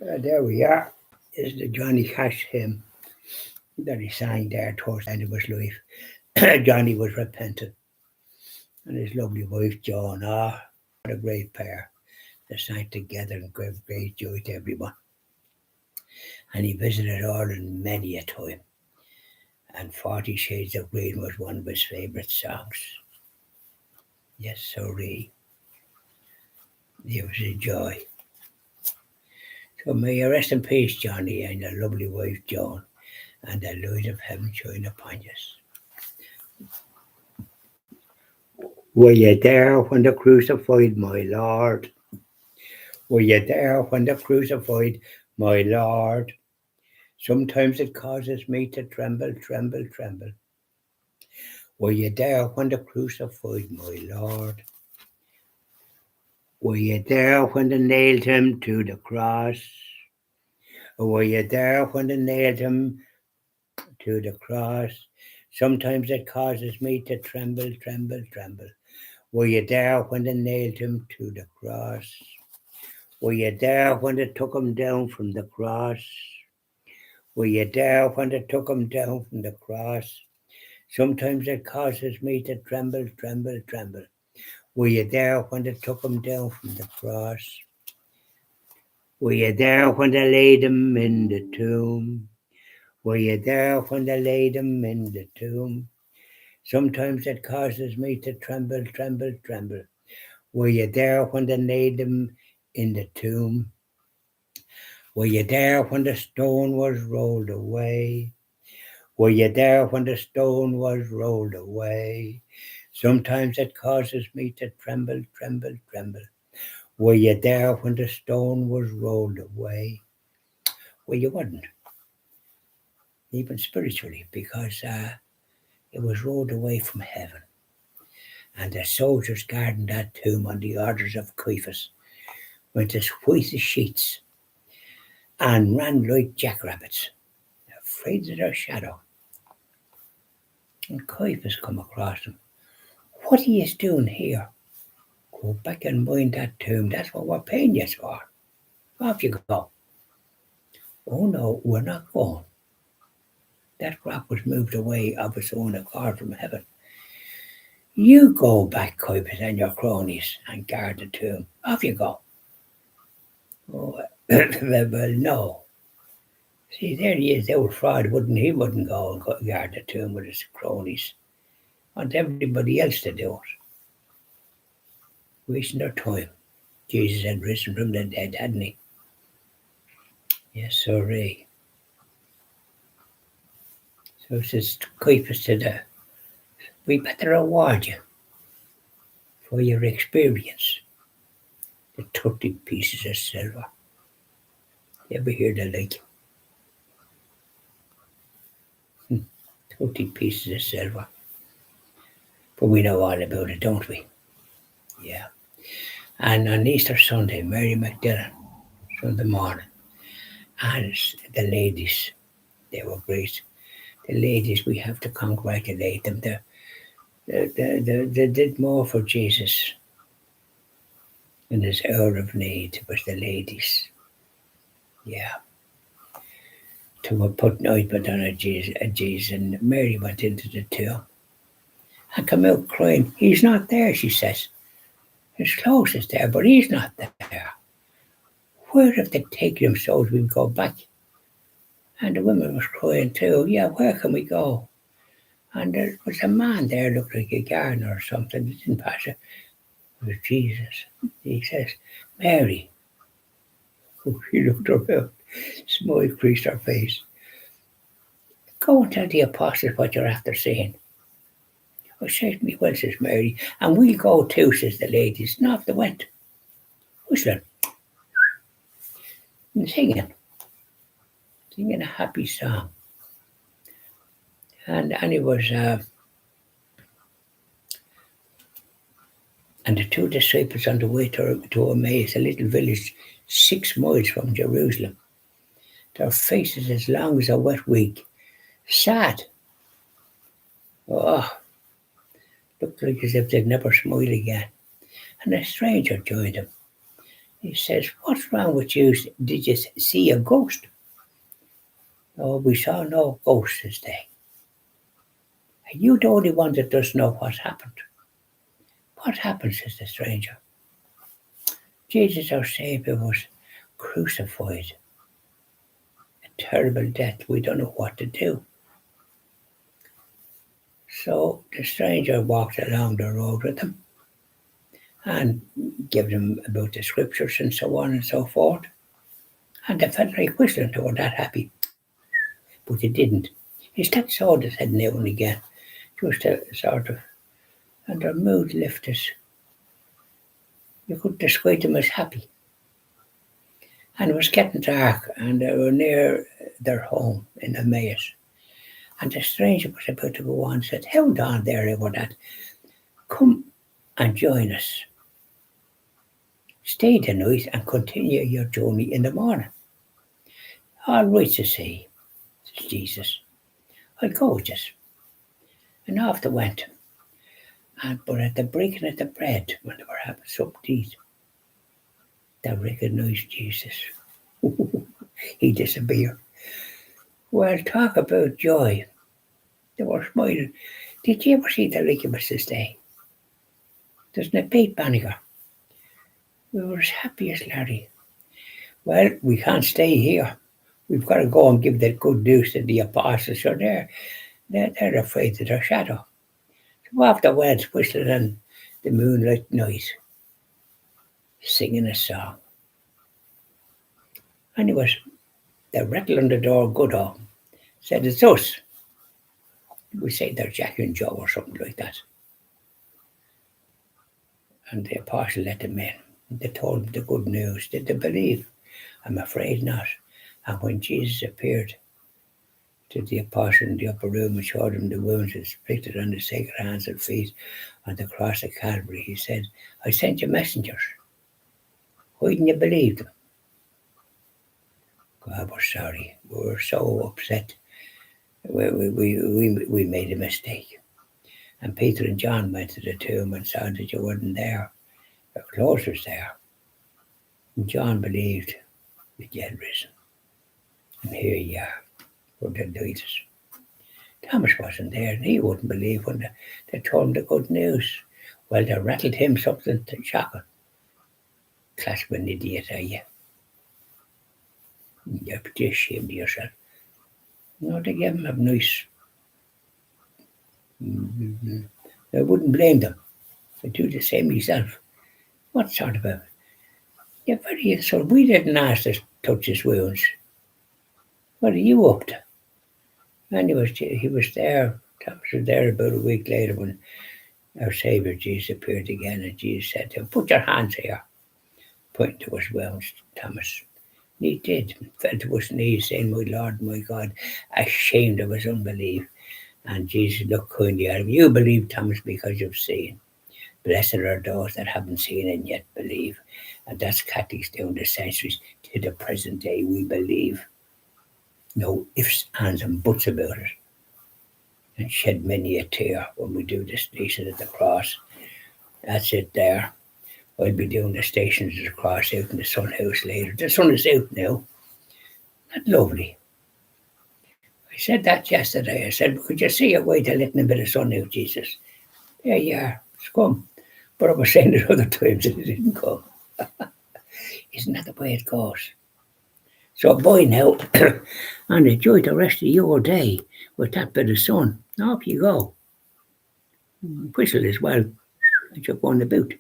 There we are. This is the Johny Cash hymn that he sang there towards the end of his life. Johnny was repentant, and his lovely wife Joan. What a great pair. They sang together and gave great joy to everyone. And he visited Ireland many a time. And 40 Shades of Green was one of his favourite songs. Yes, sirree. It was a joy. So may you rest in peace, Johnny, and your lovely wife Joan, and the light of heaven shine upon you. Were you there when they crucified my Lord? Were you there when they crucified my Lord? Sometimes it causes me to tremble, tremble, tremble. Were you there when they crucified my Lord? Were you there when they nailed him to the cross? Were you there when they nailed him to the cross? Sometimes it causes me to tremble, tremble, tremble. Were you there when they nailed him to the cross? Were you there when they took him down from the cross? Were you there when they took him down from the cross? Sometimes it causes me to tremble, tremble, tremble. Were you there when they took him down from the cross? Were you there when they laid him in the tomb? Were you there when they laid him in the tomb? Sometimes it causes me to tremble, tremble, tremble. Were you there when they laid him in the tomb? Were you there when the stone was rolled away? Were you there when the stone was rolled away? Sometimes it causes me to tremble, tremble, tremble. Were you there when the stone was rolled away? Well, you wouldn't, even spiritually, because it was rolled away from heaven. And the soldiers guarding that tomb on the orders of Caiaphas went as white as sheets and ran like jackrabbits, afraid of their shadow. And Caiaphas come across them. What are you doing here? Go back and mind that tomb. That's what we're paying you for. Off you go. Oh no, we're not going. That rock was moved away of its own accord from heaven. You go back, Caiaphas, and your cronies, and guard the tomb. Off you go. Oh, well, no. See, there he is. They were fraud. He wouldn't go and guard the tomb with his cronies. Want everybody else to do it. Wasting their time. Jesus had risen from the dead, hadn't he? Yes, sirree. So it says Caiaphas to we better reward you for your experience. The 30 pieces of silver. You ever hear the like? 30 pieces of silver. But we know all about it, don't we? Yeah. And on Easter Sunday, Mary Magdalene, Sunday morning, and the ladies, they were great. The ladies, we have to congratulate them. They did more for Jesus in his hour of need, was the ladies. Yeah. To put ointment on Jesus, and Mary went into the tomb and come out crying. He's not there, she says. His clothes is there, but he's not there. Where have they taken him so we can go back? And the woman was crying too. Yeah, where can we go? And there was a man there, looked like a gardener or something. It didn't pass it. It was Jesus. He says, Mary. Oh, she looked around. Smile creased her face. Go and tell the apostles what you're after saying. Oh, certainly well, says Mary. And we'll go too, says the ladies. And off they went. Whistling. And singing a happy song. And it was, and the two disciples on the way to Emmaus, a little village 6 miles from Jerusalem, their faces as long as a wet week, sad. Oh, looked like as if they'd never smile again. And a stranger joined them. He says, "What's wrong with you? Did you see a ghost?" "No, we saw no ghost this day." "And you the only one that doesn't know what happened." "What happened?" says the stranger. "Jesus, our Saviour, was crucified. A terrible death. We don't know what to do." So the stranger walked along the road with them and gave them about the scriptures and so on and so forth. And they felt like whistling, they were that happy. But they didn't. He stepped sort his head now and again, just to sort of, and their mood lifted. You could describe them as happy. And it was getting dark, and they were near their home in Emmaus. And the stranger was about to go on and said, "Hold on there over that. Come and join us. Stay the night and continue your journey in the morning." "All right," says Jesus. "I'll go with us." And off they went. But at the breaking of the bread, when they were having something to eat, they recognised Jesus. He disappeared. Well, talk about joy. They were smiling. Did you ever see the like of us this day? There's no beat Banniger. We were as happy as Larry. Well, we can't stay here. We've got to go and give that good news to the apostles. So they're afraid of their shadow. So off they went, whistling in the moonlight night, singing a song. Anyways, they rattled on the door, Goodall. Said, "It's us." We say they're Jack and Joe or something like that. And the apostle let them in. They told them the good news. Did they believe? I'm afraid not. And when Jesus appeared to the apostle in the upper room and showed them the wounds inflicted on the sacred hands and feet on the cross of Calvary, he said, "I sent you messengers. Why didn't you believe them?" God, we're sorry. We were so upset. We made a mistake. And Peter and John went to the tomb and saw that you weren't there. Your clothes was there. And John believed that you had risen. And here you are, for the leaders. Thomas wasn't there, and he wouldn't believe when they told him the good news. Well, they rattled him something to shocking. Class of an idiot, are you? You're pretty ashamed of yourself. No, they gave him a nice. I wouldn't blame them. I'd do the same myself. What sort of a. You're very insulting. We didn't ask to touch his wounds. What are you up to? Anyways, he was there. Thomas was there about a week later when our Saviour Jesus appeared again, and Jesus said to him, "Put your hands here," pointing to his wounds, Thomas. And he did, fell to his knees, saying, "My Lord, my God," ashamed of his unbelief. And Jesus looked kindly at him. "You believe, Thomas, because you've seen. Blessed are those that haven't seen and yet believe." And that's Catholics down the centuries to the present day. We believe. No ifs, ands, and buts about it. And shed many a tear when we do the Station of the Cross. That's it there. I'll be doing the Stations of the Cross out in the Sun House later. The sun is out now. Not lovely. I said that yesterday. I said, "Could you see a way to letting a bit of sun out, Jesus?" There you are. It's come. But I was saying it other times and it didn't come. Isn't that the way it goes? So bye now, and enjoy the rest of your day with that bit of sun. Off you go. Whistle as well as you're going about.